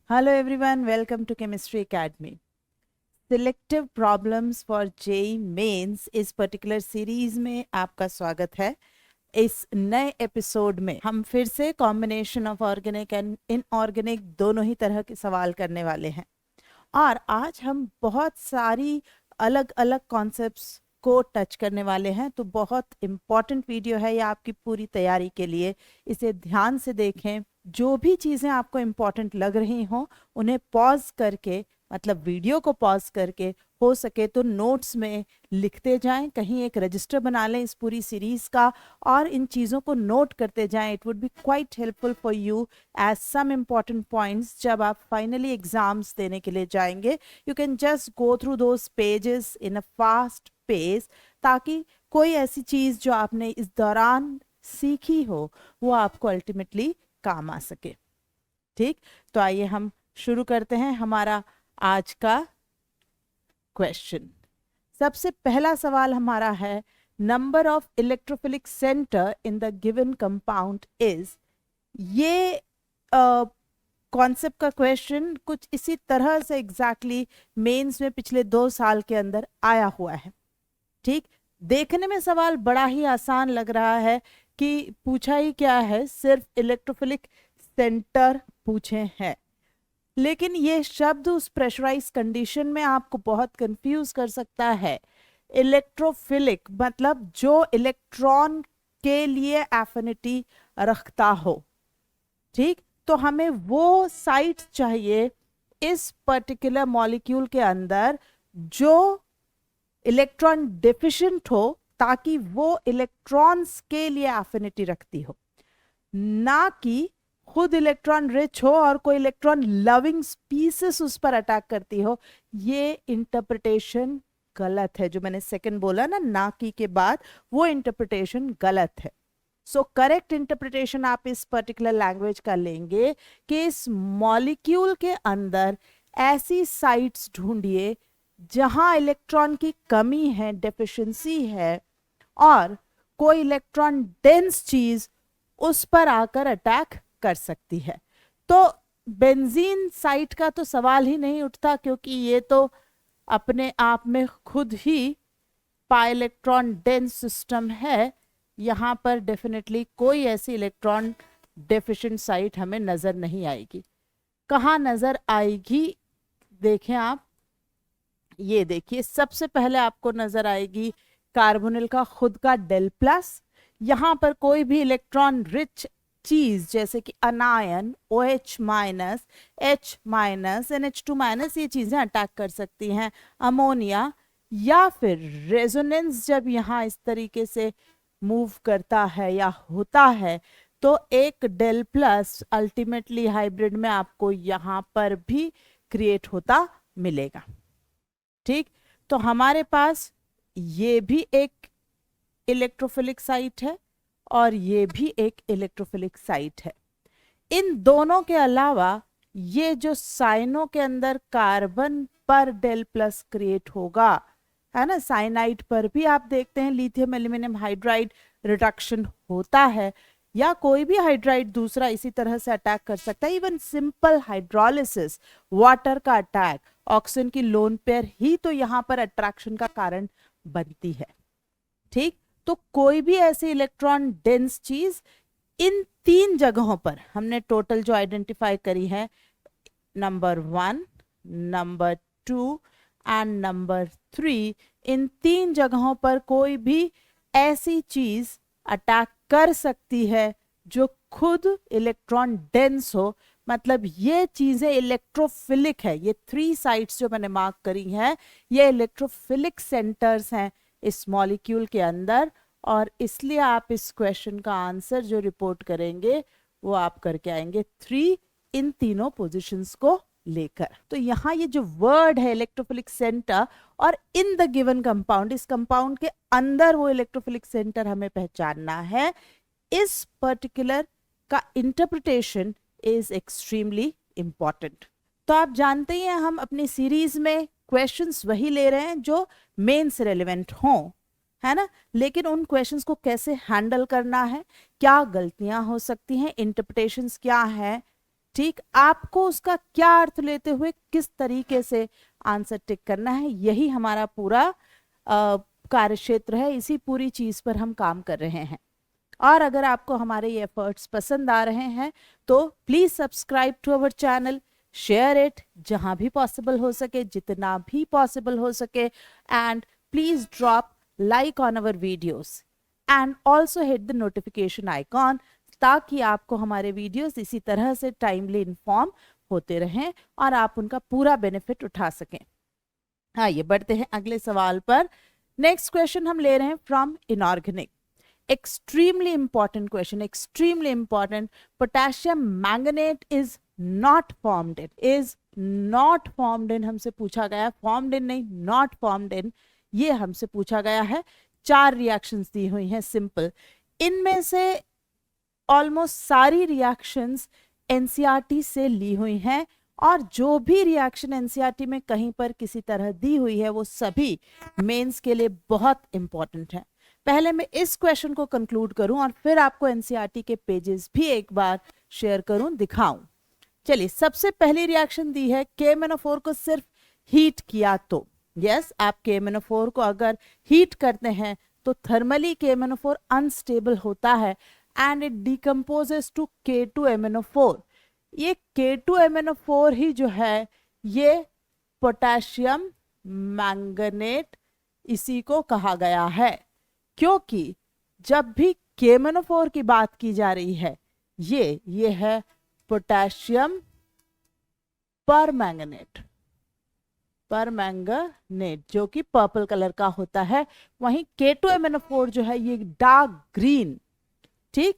Hello everyone, welcome to Chemistry Academy. Selective Problems for JEE Mains इस particular series में आपका स्वागत है। इस नए एपिसोड में हम फिर से combination of organic and inorganic दोनों ही तरह के सवाल करने वाले हैं और आज हम बहुत सारी अलग अलग कॉन्सेप्ट्स को टच करने वाले हैं। तो बहुत इम्पॉर्टेंट वीडियो है ये आपकी पूरी तैयारी के लिए, इसे ध्यान से देखें। जो भी चीज़ें आपको इम्पॉर्टेंट लग रही हों उन्हें पॉज करके, मतलब वीडियो को पॉज करके, हो सके तो नोट्स में लिखते जाएं, कहीं एक रजिस्टर बना लें इस पूरी सीरीज का और इन चीज़ों को नोट करते जाएं। It would be quite helpful for you as some important points जब आप फाइनली एग्जाम्स देने के लिए जाएंगे। You can just go through those pages in a fast pace, ताकि कोई ऐसी चीज़ जो आपने इस दौरान सीखी हो वो आपको अल्टीमेटली काम आ सके। ठीक, तो आइए हम शुरू करते हैं हमारा आज का क्वेश्चन। सबसे पहला सवाल हमारा है, number of electrophilic centre in the given compound is. ये कॉन्सेप्ट का क्वेश्चन कुछ इसी तरह से एग्जैक्टली मेंस में पिछले 2 साल के अंदर आया हुआ है। ठीक, देखने में सवाल बड़ा ही आसान लग रहा है कि पूछा ही क्या है, सिर्फ इलेक्ट्रोफिलिक सेंटर पूछे हैं, लेकिन ये शब्द उस प्रेशराइज कंडीशन में आपको बहुत कंफ्यूज कर सकता है। इलेक्ट्रोफिलिक मतलब जो इलेक्ट्रॉन के लिए एफिनिटी रखता हो। ठीक, तो हमें वो साइट चाहिए इस पर्टिकुलर मॉलिक्यूल के अंदर जो इलेक्ट्रॉन डेफिशिएंट हो, ताकि वो इलेक्ट्रॉन्स के लिए एफिनिटी रखती हो, ना कि खुद इलेक्ट्रॉन रिच हो और कोई इलेक्ट्रॉन लविंग स्पीसीज उस पर अटैक करती हो। ये इंटरप्रिटेशन गलत है। जो मैंने सेकंड बोला ना की के बाद, वो इंटरप्रिटेशन गलत है। सो करेक्ट इंटरप्रिटेशन आप इस पर्टिकुलर लैंग्वेज का लेंगे कि इस मॉलिक्यूल के अंदर ऐसी साइट्स ढूंढिए जहां इलेक्ट्रॉन की कमी है, डेफिशिएंसी है, और कोई इलेक्ट्रॉन डेंस चीज उस पर आकर अटैक कर सकती है। तो बेंजीन साइट का तो सवाल ही नहीं उठता, क्योंकि ये तो अपने आप में खुद ही पाई इलेक्ट्रॉन डेंस सिस्टम है। यहाँ पर डेफिनेटली कोई ऐसी इलेक्ट्रॉन डेफिशिएंट साइट हमें नजर नहीं आएगी। कहाँ नजर आएगी, देखें आप, ये देखिए, सबसे पहले आपको नजर आएगी कार्बोनिल का खुद का डेल प्लस। यहाँ पर कोई भी इलेक्ट्रॉन रिच चीज जैसे कि अनायन, OH minus, H minus, NH2 minus, ये चीजें अटैक कर सकती हैं। अमोनिया, या फिर रेजोनेंस जब यहाँ इस तरीके से मूव करता है या होता है, तो एक डेल प्लस अल्टीमेटली हाइब्रिड में आपको यहाँ पर भी क्रिएट होता मिलेगा। ठीक, तो हमारे पास ये भी एक इलेक्ट्रोफिलिक साइट है और ये भी एक इलेक्ट्रोफिलिक साइट है। इन दोनों के अलावा ये जो साइनों के अंदर कार्बन पर डेल प्लस क्रिएट होगा, है ना, साइनाइड पर भी आप देखते हैं लिथियम एल्यूमिनियम हाइड्राइड रिडक्शन होता है, या कोई भी हाइड्राइड दूसरा इसी तरह से अटैक कर सकता है। इवन सिंपल हाइड्रोलिसिस, वाटर का अटैक, ऑक्सीजन की लोन पेयर ही तो यहाँ पर अट्रैक्शन का कारण बनती है। ठीक, तो कोई भी ऐसी इलेक्ट्रॉन डेंस चीज इन 3 जगहों पर हमने टोटल जो आइडेंटिफाई करी है, नंबर 1, नंबर 2 एंड नंबर 3, इन 3 जगहों पर कोई भी ऐसी चीज अटैक कर सकती है जो खुद इलेक्ट्रॉन डेंस हो। मतलब ये चीजें इलेक्ट्रोफिलिक है। ये 3 साइट्स जो मैंने मार्क करी हैं, ये इलेक्ट्रोफिलिक सेंटर्स हैं इस मॉलिक्यूल के अंदर, और इसलिए आप इस क्वेश्चन का आंसर जो रिपोर्ट करेंगे वो आप करके आएंगे 3 इन तीनों पोजीशंस को लेकर। तो यहाँ ये जो वर्ड है इलेक्ट्रोफिलिक सेंटर और इन द गिवन कंपाउंड, इस कंपाउंड के अंदर वो इलेक्ट्रोफिलिक सेंटर हमें पहचानना है। इस पर्टिकुलर का इंटरप्रिटेशन इज एक्सट्रीमली इंपॉर्टेंट। तो आप जानते ही हैं हम अपनी सीरीज में क्वेश्चंस वही ले रहे हैं जो मेन से रेलिवेंट हों, है ना, लेकिन उन क्वेश्चंस को कैसे हैंडल करना है, क्या गलतियां हो सकती हैं, इंटरप्रिटेशंस क्या है, ठीक, आपको उसका क्या अर्थ लेते हुए किस तरीके से आंसर टिक करना है, यही हमारा पूरा कार्य क्षेत्र है। इसी पूरी चीज पर हम काम कर रहे हैं। और अगर आपको हमारे ये एफर्ट्स पसंद आ रहे हैं तो please subscribe to our channel, share it जहां भी पॉसिबल हो सके, जितना भी पॉसिबल हो सके, and please drop like on our videos and also hit the notification icon, ताकि आपको हमारे वीडियोस इसी तरह से टाइमली इन्फॉर्म होते रहें और आप उनका पूरा बेनिफिट उठा सकें। हाँ, ये बढ़ते हैं अगले सवाल पर। नेक्स्ट क्वेश्चन हम ले रहे हैं from inorganic. Extremely important question, extremely important. Potassium manganate is not formed in, is not formed in हमसे पूछा गया, फॉर्म्ड इन नहीं, नॉट फॉर्म्ड इन, ये हमसे पूछा गया है। 4 रिएक्शंस दी हुई हैं सिंपल। इनमें से ऑलमोस्ट सारी रिएक्शंस एनसीईआरटी से ली हुई हैं, और जो भी रिएक्शन एनसीईआरटी में कहीं पर किसी तरह दी हुई है वो सभी मेंस के लिए बहुत इंपॉर्टेंट है। पहले मैं इस क्वेश्चन को कंक्लूड करूं और फिर आपको एनसीईआरटी के पेजेस भी एक बार शेयर करूं, दिखाऊं। चलिए, सबसे पहली रिएक्शन दी है KMnO4 को सिर्फ हीट किया तो। यस, आप KMnO4 को अगर हीट करते हैं तो थर्मली KMnO4 अनस्टेबल होता है and it decomposes to K2MnO4। ये K2MnO4 ही जो है ये पोटेशियम मैंगनेट इसी को कहा गया है, क्योंकि जब भी KMnO4 की बात की जा रही है ये है पोटेशियम परमैंगनेट, परमैंगनेट जो कि पर्पल कलर का होता है। वहीं K2MnO4 जो है ये डार्क ग्रीन, ठीक,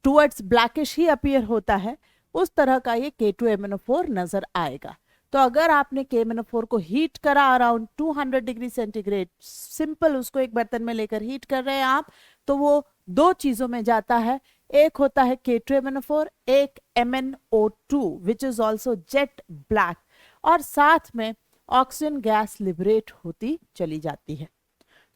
टुवर्ड्स ब्लैकिश ही अपीयर होता है, उस तरह का ये K2MnO4 नजर आएगा। तो अगर आपने KMnO4 को हीट करा अराउंड 200 डिग्री सेंटीग्रेड, सिंपल उसको एक बर्तन में लेकर हीट कर रहे हैं आप, तो वो 2 चीजों में जाता है। एक होता है K2MnO4, एक MnO2 which is also jet black, और साथ में ऑक्सीजन गैस लिबरेट होती चली जाती है।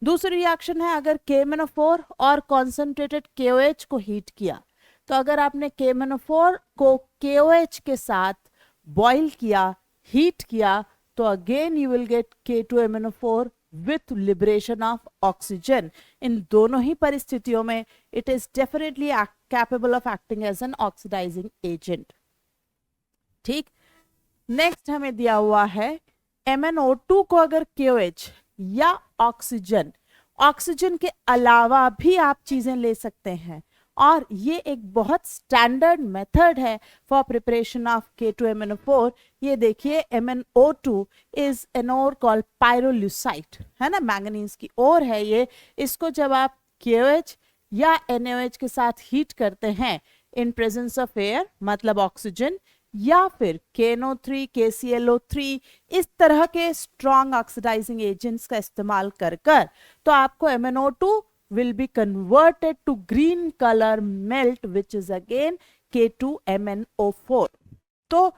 दूसरी रिएक्शन है, अगर KMnO4 और कॉन्सेंट्रेटेड KOH को हीट किया, तो अगर आपने KMnO4 को KOH के साथ बॉईल किया, हीट किया, तो again you will get K2MnO4 with liberation of oxygen. इन दोनों ही परिस्थितियों में it is definitely capable of acting as an oxidising agent. ठीक, नेक्स्ट हमें दिया हुआ है MnO2 को अगर KOH या ऑक्सीजन के अलावा भी आप चीजें ले सकते हैं, और ये एक बहुत स्टैंडर्ड मेथड है फॉर प्रिपरेशन ऑफ K2MnO4। ये देखिए, MnO2 is an ore called pyrolusite, है ना, मैंगनीज की ओर है ये। इसको जब आप KOH या NaOH के साथ हीट करते हैं इन प्रेजेंस ऑफ एयर, मतलब ऑक्सीजन, या फिर KNO3, KClO3, इस तरह के स्ट्रॉन्ग ऑक्सीडाइजिंग एजेंट्स का इस्तेमाल कर तो आपको MnO2 will be converted to green color melt which is again K2MnO4। तो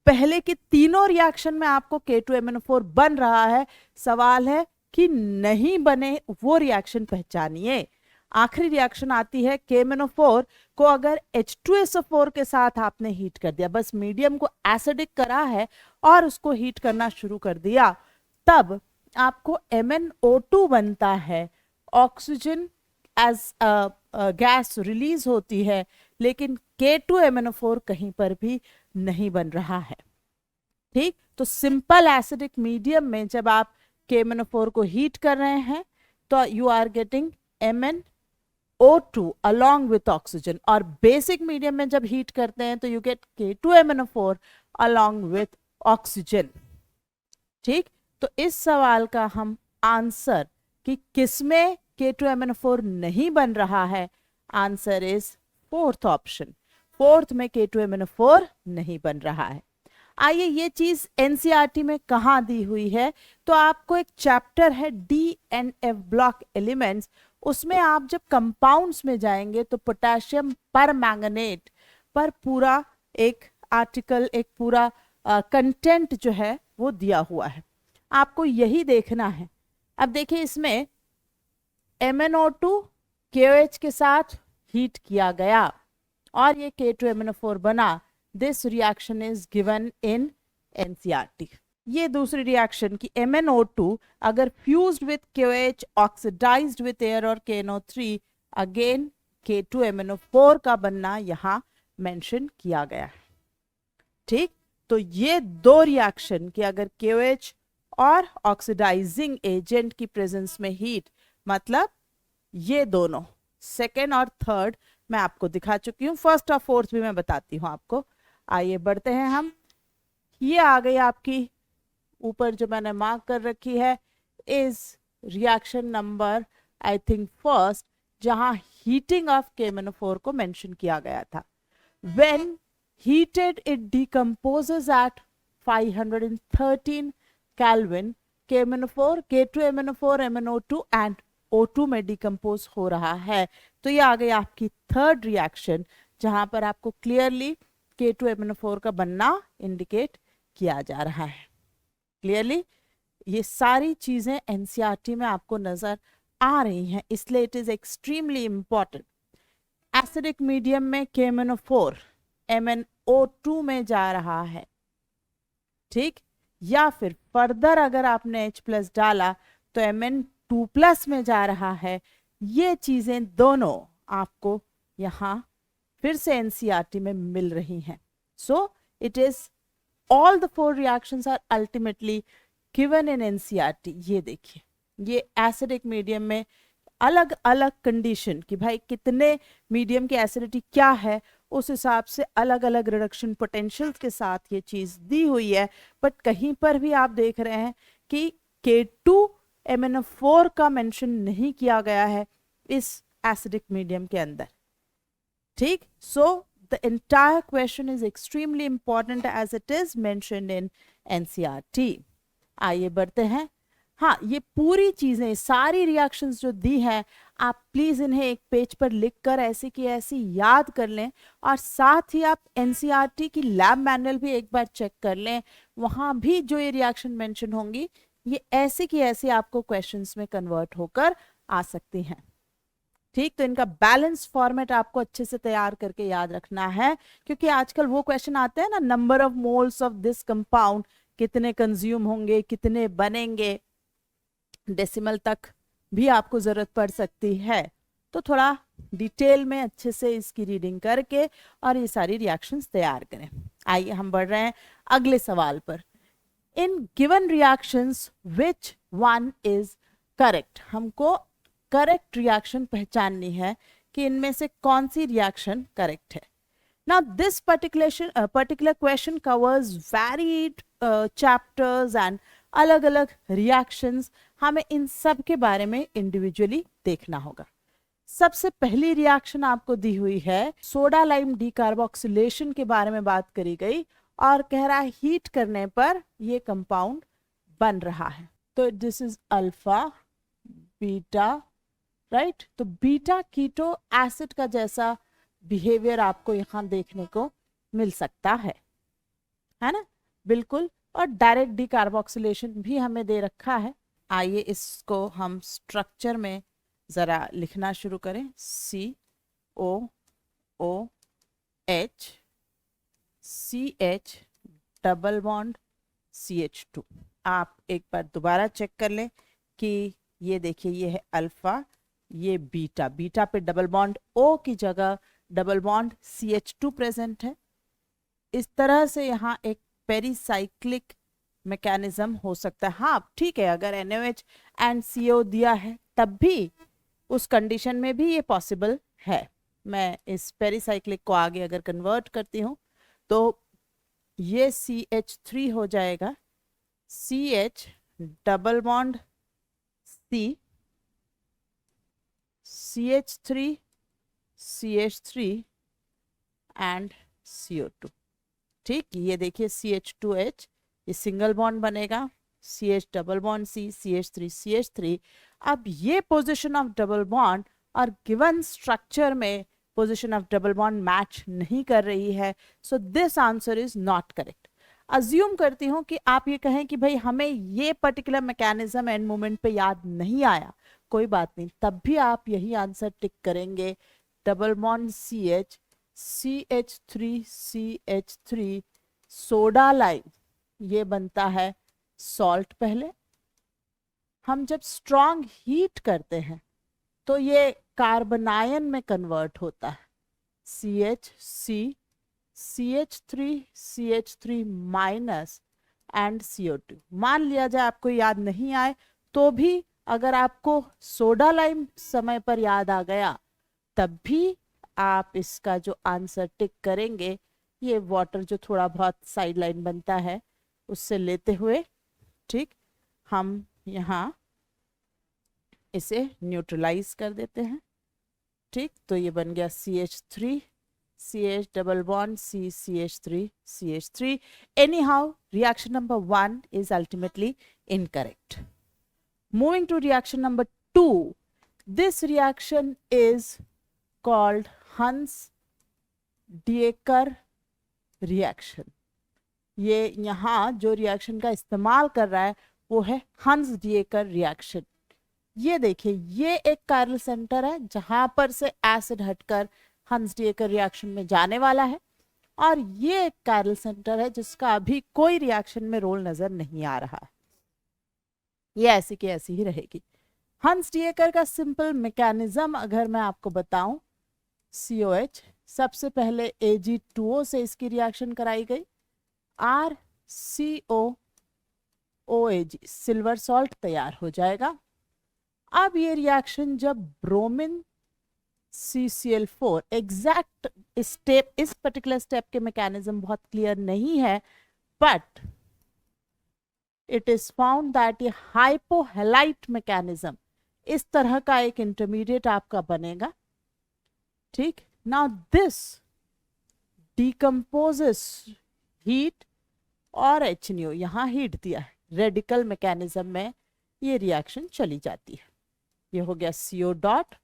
पहले की तीनों रिएक्शन में आपको K2MnO4 बन रहा है। सवाल है कि नहीं बने वो रिएक्शन पहचानिए। आखिरी रिएक्शन आती है KMnO4 को अगर H2SO4 के साथ आपने हीट कर दिया, बस मीडियम को एसिडिक करा है और उसको हीट करना शुरू कर दिया, तब आपको MnO2 बनता है। ऑक्सीजन एज गैस रिलीज होती है, लेकिन K2MnO4 कहीं पर भी नहीं बन रहा है। ठीक, तो सिंपल एसिडिक मीडियम में जब आप KMnO4 को हीट कर रहे हैं तो you are getting MnO2 along with oxygen, और बेसिक मीडियम में जब हीट करते हैं तो you get K2MnO4 along with oxygen. ठीक, तो इस सवाल का हम आंसर कि किसमें K2MnO4 नहीं बन रहा है, answer is 4th option. 4th में K2MnO4 नहीं बन रहा है। आइए, ये चीज एनसीईआरटी में कहाँ दी हुई है, तो आपको एक चैप्टर है D&F ब्लॉक एलिमेंट्स, उसमें आप जब कंपाउंड्स में जाएंगे तो पोटेशियम परमैंगनेट पर पूरा एक आर्टिकल, एक पूरा कंटेंट जो है वो दिया हुआ है, आपको यही देखना है। अब देखिए, इसमें MnO2 KOH के साथ हीट किया गया और ये K2MnO4 बना, this reaction is given in NCERT. ये दूसरी रिएक्शन की MnO2 अगर fused with KOH oxidised with air और KNO3 अगेन K2MnO4 का बनना यहाँ मेंशन किया गया है। ठीक, तो ये दो रिएक्शन की अगर KOH और ऑक्सीडाइजिंग एजेंट की प्रेजेंस में हीट, मतलब ये दोनों सेकेंड और थर्ड मैं आपको दिखा चुकी हूँ, फर्स्ट और फोर्थ भी मैं बताती हूँ आपको। आइए बढ़ते हैं हम। ये आ गई आपकी ऊपर जो मैंने मार्क कर रखी है is reaction number I think first, जहां हीटिंग ऑफ KMnO4 को मेंशन किया गया था। When heated it decomposes at 513 kelvin, KMnO4, K2MnO4, MnO2 and O2 में डिकम्पोज हो रहा है। तो ये आ गई आपकी थर्ड रिएक्शन जहां पर आपको क्लियरली K2MnO4 का बनना इंडिकेट किया जा रहा है। क्लियरली ये सारी चीजें एनसीईआरटी में आपको नजर आ रही हैं, इसलिए it is extremely important. Acidic medium में KMnO4 MnO2 में जा रहा है, ठीक, या फिर फर्दर अगर आपने H+ डाला तो Mn2+ में जा रहा है। ये चीजें दोनों आपको यहां फिर से एनसीईआरटी में मिल रही हैं। So it is all the four reactions are ultimately given in NCERT। ये देखिए, ये एसिडिक मीडियम में अलग अलग कंडीशन कि भाई कितने मीडियम की एसिडिटी क्या है, उस हिसाब से अलग अलग रिडक्शन पोटेंशियल्स के साथ ये चीज दी हुई है। बट कहीं पर भी आप देख रहे हैं कि K2MnO4 का मेंशन नहीं किया गया है इस एसिडिक मीडियम के अंदर। ठीक, सो the entire question is extremely important as it is mentioned in NCERT। आइए बढ़ते हैं। हाँ, ये पूरी चीजें सारी रिएक्शंस जो दी हैं आप प्लीज इन्हें एक पेज पर लिखकर ऐसी की ऐसी याद कर लें, और साथ ही आप NCERT की लैब मैनुअल भी एक बार चेक कर लें। वहां भी जो ये रिएक्शन मेंशन होंगी ये ऐसी की ऐसी आपको क्वेश्चंस में कन्वर्ट होकर आ सकती हैं। ठीक, तो इनका बैलेंस फॉर्मेट आपको अच्छे से तैयार करके याद रखना है, क्योंकि आजकल वो क्वेश्चन आते हैं ना, number of moles of this compound, कितने कंज्यूम होंगे, कितने बनेंगे, डेसिमल तक भी आपको जरूरत पड़ सकती है। तो थोड़ा डिटेल में अच्छे से इसकी रीडिंग करके और ये सारी रिएक्शंस तैयार करें। आइए हम बढ़ रहे हैं अगले सवाल पर। In given reactions which one is correct? हमको करेक्ट रिएक्शन पहचाननी है कि इनमें से कौन सी रिएक्शन करेक्ट है। Now this particular question covers varied chapters and अलग अलग रिएक्शंस। हमें इन सब के बारे में इंडिविजुअली देखना होगा। सबसे पहली रिएक्शन आपको दी हुई है, सोडा लाइम डीकार्बोक्सिलेशन के बारे में बात करी गई और कह रहा है हीट करने पर ये कंपाउंड बन रहा है। तो this is alpha beta, right. तो बीटा कीटो एसिड का जैसा बिहेवियर आपको यहाँ देखने को मिल सकता है ना, बिल्कुल। और डायरेक्ट डीकार्बोक्सिलेशन भी हमें दे रखा है। आइए इसको हम स्ट्रक्चर में जरा लिखना शुरू करें। COOH CH double bond CH2। आप एक बार दोबारा चेक कर लें कि ये देखिए, ये है अल्फा, ये बीटा, बीटा पे डबल बॉन्ड O की जगह डबल बॉन्ड CH2 प्रेजेंट है। इस तरह से यहाँ एक पेरिसाइक्लिक मैकेनिज्म हो सकता है। हाँ ठीक है, अगर NaOH एंड CO दिया है तब भी उस कंडीशन में भी ये पॉसिबल है। मैं इस पेरिसाइक्लिक को आगे अगर कन्वर्ट करती हूँ तो ये CH3 हो जाएगा, CH double bond C, CH3 CH3 and CO2। ठीक, ये देखिए CH2H, ये सिंगल बॉन्ड बनेगा, CH double bond C, CH3 CH3। अब ये पोजीशन ऑफ डबल बॉन्ड और गिवन स्ट्रक्चर में position of double bond match नहीं कर रही है, so this answer is not correct. Assume करती हूँ कि आप ये कहें कि भाई हमें ये पर्टिकुलर मैकेनिज्म एंड मोमेंट पे याद नहीं आया, कोई बात नहीं, तब भी आप यही आंसर टिक करेंगे, double bond CH CH3CH3 soda lime, ये बनता है सॉल्ट। पहले हम जब स्ट्रॉन्ग हीट करते हैं तो ये कार्बनायन में कन्वर्ट होता है, CH CH3 minus and CO2। मान लिया जाए आपको याद नहीं आए तो भी, अगर आपको सोडा लाइम समय पर याद आ गया तब भी आप इसका जो आंसर टिक करेंगे, ये वाटर जो थोड़ा बहुत साइड लाइन बनता है उससे लेते हुए, ठीक, हम यहाँ इसे न्यूट्रलाइज कर देते हैं। ठीक, तो ये बन गया CH3 CH double bond CH3 any how reaction number 1 is ultimately incorrect. Moving to reaction number 2, this reaction is called Huns-Diecker reaction. ये यहाँ जो रिएक्शन का इस्तेमाल कर रहा है वो है हंस-डिएकर रिएक्शन। ये देखिए, ये एक कायरल सेंटर है जहां पर से एसिड हटकर हंस-डिएकर रिएक्शन में जाने वाला है, और ये एक कायरल सेंटर है जिसका अभी कोई रिएक्शन में रोल नजर नहीं आ रहा है। ये ऐसी की ऐसी ही रहेगी। हंस-डिएकर का सिंपल मैकेनिज्म अगर मैं आपको बताऊं, COH, सबसे पहले Ag2O से इसकी रिएक्शन कराई गई, RCOOAg सिल्वर सॉल्ट तैयार हो जाएगा। अब ये रिएक्शन जब ब्रोमीन CCl4, एग्जैक्ट स्टेप, इस पर्टिकुलर स्टेप के मैकेनिज्म बहुत क्लियर नहीं है, but it is found that ये हाइपोहेलाइट मैकेनिज्म, इस तरह का एक इंटरमीडिएट आपका बनेगा। ठीक, नाउ दिस डिकम्पोजेस हीट और HNO, यहाँ हीट दिया है, रेडिकल मैकेनिज्म में ये रिएक्शन चली जाती है। ये हो गया CO डॉट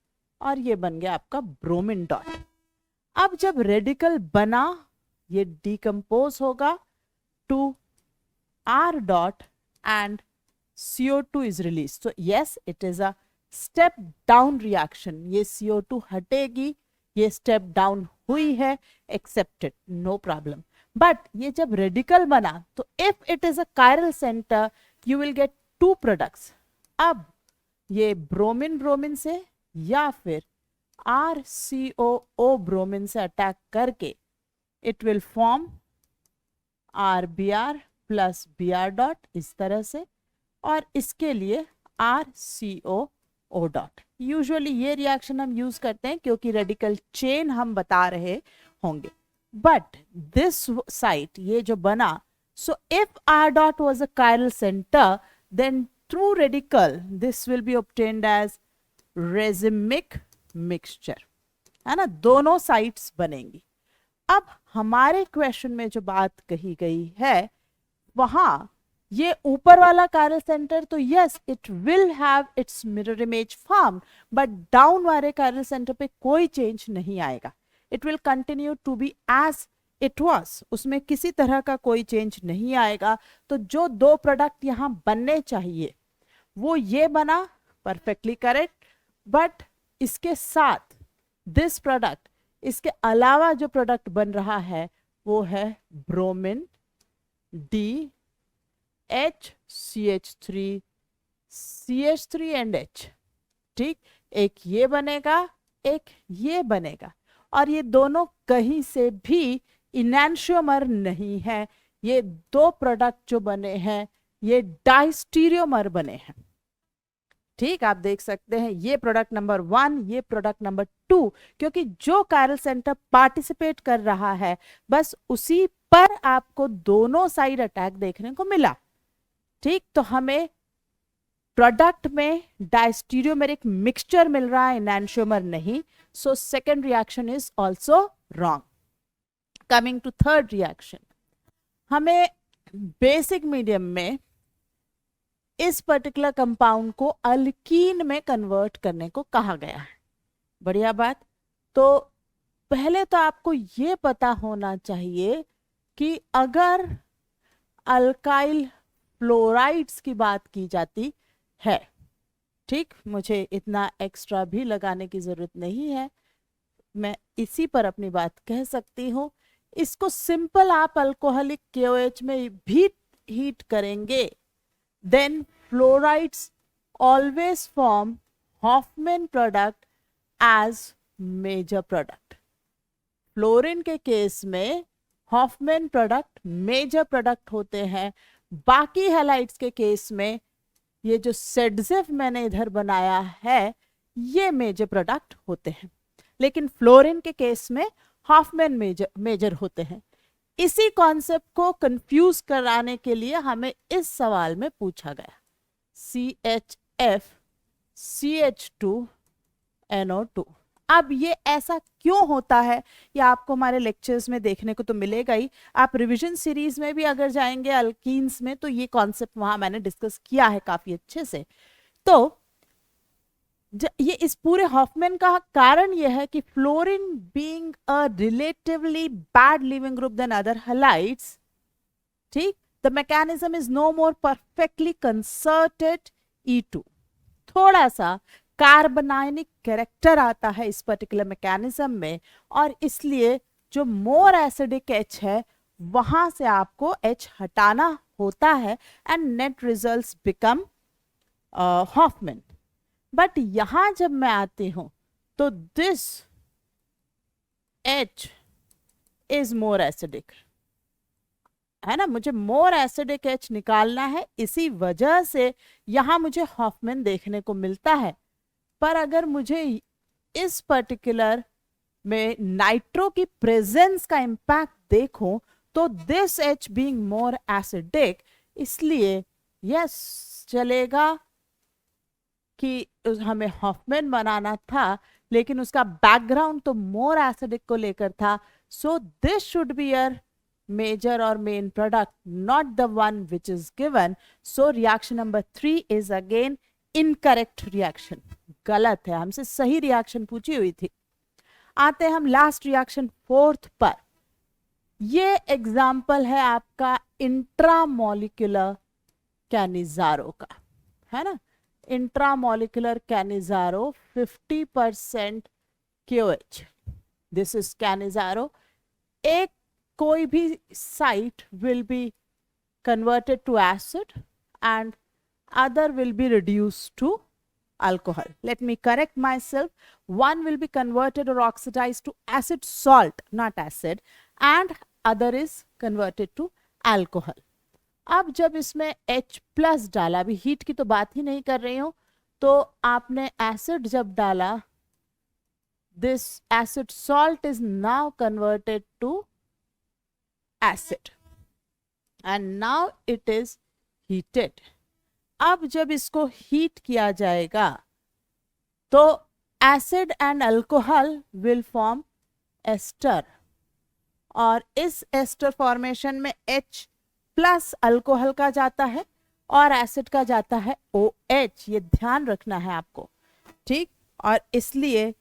और ये बन गया आपका ब्रोमीन डॉट। अब जब रेडिकल बना, ये डिकम्पोज होगा to R dot and CO2 is release. तो yes, it is a step down reaction. ये CO2 हटेगी, ये स्टेप डाउन हुई है, एक्सेप्टेड, नो प्रॉब्लम। बट ये जब रेडिकल बना तो if it is a chiral centre you will get two products. अब ये ब्रोमीन ब्रोमीन से या फिर RCOO ब्रोमीन से अटैक करके it will form RBr plus Br dot, इस तरह से, और इसके लिए RCOO डॉट। यूजुअली ये रिएक्शन हम यूज करते हैं क्योंकि रेडिकल चेन हम बता रहे होंगे। बट दिस साइट, ये जो बना, so if R dot was a chiral center, then through radical this will be obtained as racemic mixture, है ना, दोनों साइट्स बनेंगी। अब हमारे क्वेश्चन में जो बात कही गई है, वहां ये ऊपर वाला कायरल सेंटर तो yes it will have its mirror image form, but down वाले कायरल सेंटर पे कोई चेंज नहीं आएगा। It will continue to be as it was, उसमें किसी तरह का कोई चेंज नहीं आएगा। तो जो दो प्रोडक्ट यहाँ बनने चाहिए वो ये बना, परफेक्टली करेक्ट, बट इसके साथ दिस प्रोडक्ट, इसके अलावा जो प्रोडक्ट बन रहा है वो है bromine D H CH3 and H। ठीक, एक ये बनेगा, एक ये बनेगा, और ये दोनों कहीं से भी इनैंशियोमर नहीं है। ये दो प्रोडक्ट जो बने हैं ये डाइस्टीरियोमर बने हैं। ठीक, आप देख सकते हैं ये प्रोडक्ट नंबर 1, ये प्रोडक्ट नंबर 2, क्योंकि जो कायरल सेंटर पार्टिसिपेट कर रहा है बस उसी पर आपको दोनों साइड अटैक देखने को मिला। ठीक, तो हमें प्रोडक्ट में डायस्टीरियोमेरिक मिक्सचर मिल रहा है, एनांशियोमर नहीं। So second reaction is also wrong. Coming to third reaction, हमें बेसिक मीडियम में इस पर्टिकुलर कंपाउंड को अल्कीन में कन्वर्ट करने को कहा गया है। बढ़िया बात। तो पहले तो आपको ये पता होना चाहिए कि अगर अल्काइल फ्लोराइड्स की बात की जाती है, ठीक, मुझे इतना एक्स्ट्रा भी लगाने की जरूरत नहीं है, मैं इसी पर अपनी बात कह सकती हूँ। इसको सिंपल आप अल्कोहलिक KOH में भी हीट करेंगे, then fluorides always form Hofmann product as major product. Fluorine के केस में हॉफमैन प्रोडक्ट मेजर प्रोडक्ट होते हैं, बाकी हैलाइड्स के केस में ये जो सेडजेफ मैंने इधर बनाया है ये मेजर प्रोडक्ट होते हैं, लेकिन फ्लोरीन के केस में हॉफमैन मेजर होते हैं। इसी कॉन्सेप्ट को कंफ्यूज कराने के लिए हमें इस सवाल में पूछा गया CHF CH2NO2। अब ये ऐसा क्यों होता है ये आपको हमारे लेक्चर्स में देखने को तो मिलेगा ही। आप रिवीजन सीरीज में भी अगर जाएंगे अल्कीन्स में तो ये कॉन्सेप्ट वहां मैंने डिस्कस किया है काफी अच्छे से। तो ये इस पूरे हॉफमैन का कारण यह है कि fluorine being a relatively bad leaving group than other halides, ठीक, the mechanism is no more perfectly concerted E2। थोड़ा सा कार्बनाइनिक कैरेक्टर आता है इस पर्टिकुलर मैकेनिज्म में, और इसलिए जो मोर एसिडिक H है वहां से आपको H हटाना होता है and net results become Hofmann. But यहां जब मैं आती हूं तो this H is more acidic, है ना, मुझे मोर एसिडिक H निकालना है, इसी वजह से यहां मुझे हॉफमैन देखने को मिलता है। पर अगर मुझे इस पर्टिकुलर में नाइट्रो की प्रेजेंस का इंपैक्ट देखूं तो this H being more acidic, इसलिए यस चलेगा कि हमें हॉफमैन बनाना था, लेकिन उसका बैकग्राउंड तो मोर एसिडिक को लेकर था। So this should be your major और main product, not the one which is given. So reaction number 3 is again incorrect reaction, गलत है, हमसे सही रिएक्शन पूछी हुई थी। आते हैं हम लास्ट रिएक्शन 4th पर। ये एग्जाम्पल है आपका इंट्रामोलिकुलर कैनिजारो का, है ना, intramolecular Cannizzaro 50% KOH, this is Cannizzaro. एक कोई भी site will be converted to acid and other will be reduced to alcohol. Let me correct myself. One will be converted or oxidized to acid salt, not acid, and other is converted to alcohol. अब जब इसमें H plus डाला, अभी heat की तो बात ही नहीं कर रही हूं, तो आपने एसिड जब डाला, this acid salt is now converted to acid and now it is heated. अब जब इसको हीट किया जाएगा तो acid and alcohol will form ester, और इस एस्टर फॉर्मेशन में H प्लस अल्कोहल का जाता है और एसिड का जाता है OH, ये ध्यान रखना है आपको, ठीक। और इसलिए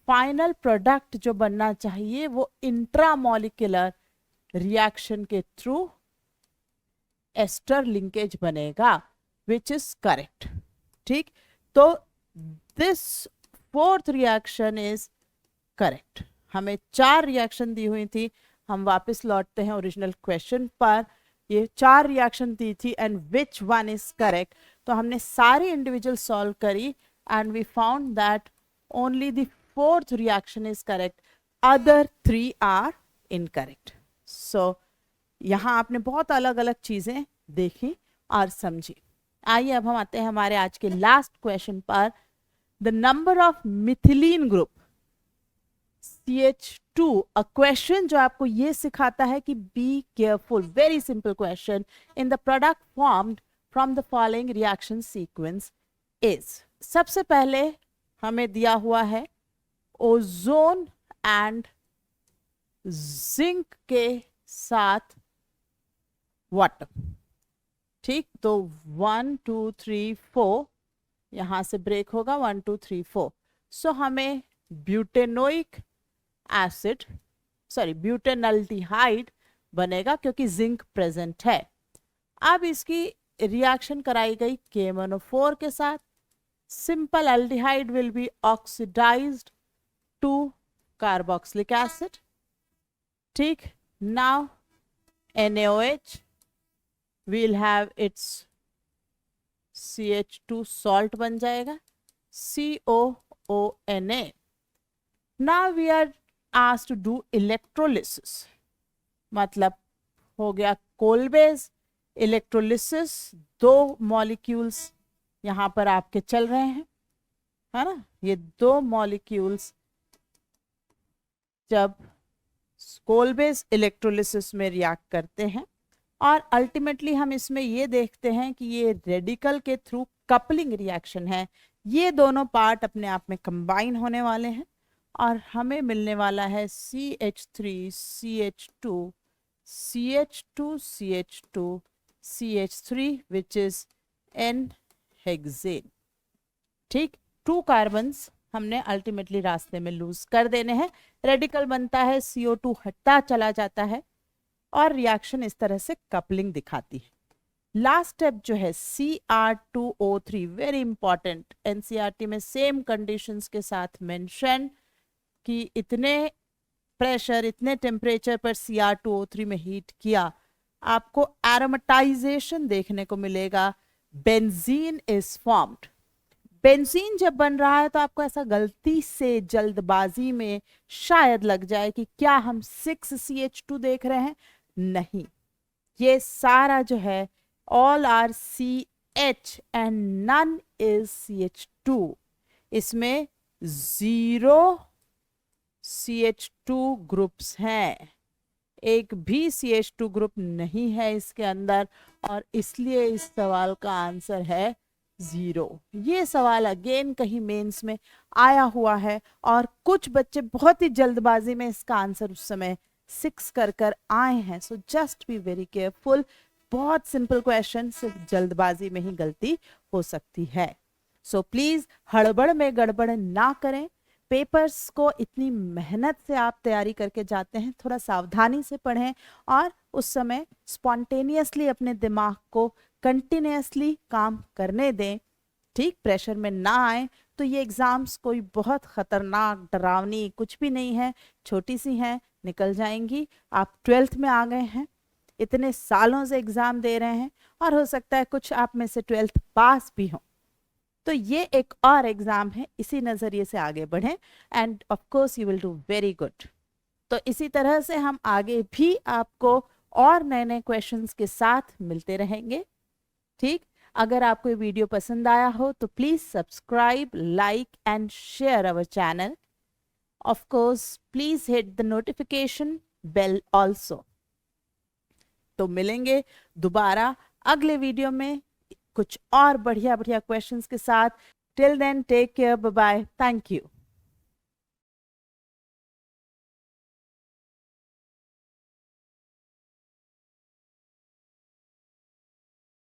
फाइनल प्रोडक्ट जो बनना चाहिए वो इंट्रामोलिकुलर रिएक्शन के थ्रू एस्टर लिंकेज बनेगा, which is correct, ठीक। तो this 4th reaction is correct। हमें 4 रिएक्शन दी हुई थी, हम वापस लौटते हैं ओरिजिनल क्वेश्चन पर। ये 4 रिएक्शन दी थी and which one is correct, तो हमने सारी इंडिविजुअल सॉल्व करी and we found that only the 4th reaction is correct, other 3 are incorrect. So यहाँ आपने बहुत अलग अलग चीजें देखी और समझी। आइए अब हम आते हैं हमारे आज के लास्ट क्वेश्चन पर। The number of methylene group CH2, a question जो आपको ये सिखाता है कि be careful, very simple question, in the product formed from the following reaction sequence is. सबसे पहले हमें दिया हुआ है ओजोन एंड जिंक के साथ वाटर, ठीक। तो 1 2 3 4 यहां से ब्रेक होगा, 1 2 3 4। सो हमें ब्यूटेनोइक एसिड, सॉरी ब्यूटेनल्डिहाइड बनेगा क्योंकि जिंक प्रेजेंट है। अब इसकी रिएक्शन कराई गई KMnO4 के साथ। Simple aldehyde will be oxidised to carboxylic acid. ठीक, now NaOH we'll have its CH2 salt बन जाएगा, COONA। Now we are asked to do electrolysis, मतलब हो गया कोलबेज इलेक्ट्रोलिसिस। दो मॉलिक्यूल्स यहाँ पर आपके चल रहे हैं, है ना। ये दो मॉलिक्यूल्स जब कोलबेज इलेक्ट्रोलिसिस में रिएक्ट करते हैं और अल्टीमेटली हम इसमें ये देखते हैं कि ये रेडिकल के थ्रू कपलिंग रिएक्शन है। ये दोनों पार्ट अपने आप में कंबाइन होने वाले हैं और हमें मिलने वाला है CH3 CH2 CH2 CH2 CH3 which is N-हेक्सेन। ठीक, 2 कार्बन्स हमने अल्टीमेटली रास्ते में लूज कर देने हैं। रेडिकल बनता है, CO2 हटता चला जाता है और रिएक्शन इस तरह से कपलिंग दिखाती है। लास्ट स्टेप जो है Cr2O3, वेरी इंपॉर्टेंट। एनसीईआरटी में सेम कंडीशंस के साथ मेंशन कि इतने प्रेशर, इतने टेम्परेचर पर Cr2O3 में हीट किया, आपको एरोमेटाइजेशन देखने को मिलेगा। Benzene is formed. बेंजीन जब बन रहा है तो आपको ऐसा गलती से जल्दबाजी में शायद लग जाए कि क्या हम 6CH2 देख रहे हैं। नहीं, ये सारा जो है all are CH and none is CH2। इसमें 0 CH2 ग्रुप्स हैं, एक भी CH2 ग्रुप नहीं है इसके अंदर और इसलिए इस सवाल का आंसर है 0। ये सवाल अगेन कहीं मेंस में आया हुआ है और कुछ बच्चे बहुत ही जल्दबाजी में इसका आंसर उस समय 6 कर आए हैं। So just be very careful. बहुत सिंपल क्वेश्चन, सिर्फ जल्दबाजी में ही गलती हो सकती है। सो प्लीज हड़बड़ में गड़बड़ ना करें। पेपर्स को इतनी मेहनत से आप तैयारी करके जाते हैं, थोड़ा सावधानी से पढ़ें और उस समय स्पॉन्टेनियसली अपने दिमाग को कंटिन्यूसली काम करने दें। ठीक, प्रेशर में ना आए। तो ये एग्जाम्स कोई बहुत खतरनाक, डरावनी कुछ भी नहीं है, छोटी सी हैं, निकल जाएंगी। आप 12th में आ गए हैं, इतने सालों से एग्जाम दे रहे हैं और हो सकता है कुछ आप में से 12th पास भी हो। तो ये एक और एग्जाम है, इसी नजरिए से आगे बढ़ें end of course you will do very good. तो इसी तरह से हम आगे भी आपको और नए नए क्वेश्चंस के साथ मिलते रहेंगे। ठीक, अगर आपको ये वीडियो पसंद आया हो तो please subscribe, like and share our channel. Of course please hit the notification bell also. तो मिलेंगे दोबारा अगले वीडियो में कुछ और बढ़िया बढ़िया क्वेश्चंस के साथ। Till then take care, bye bye, thank you.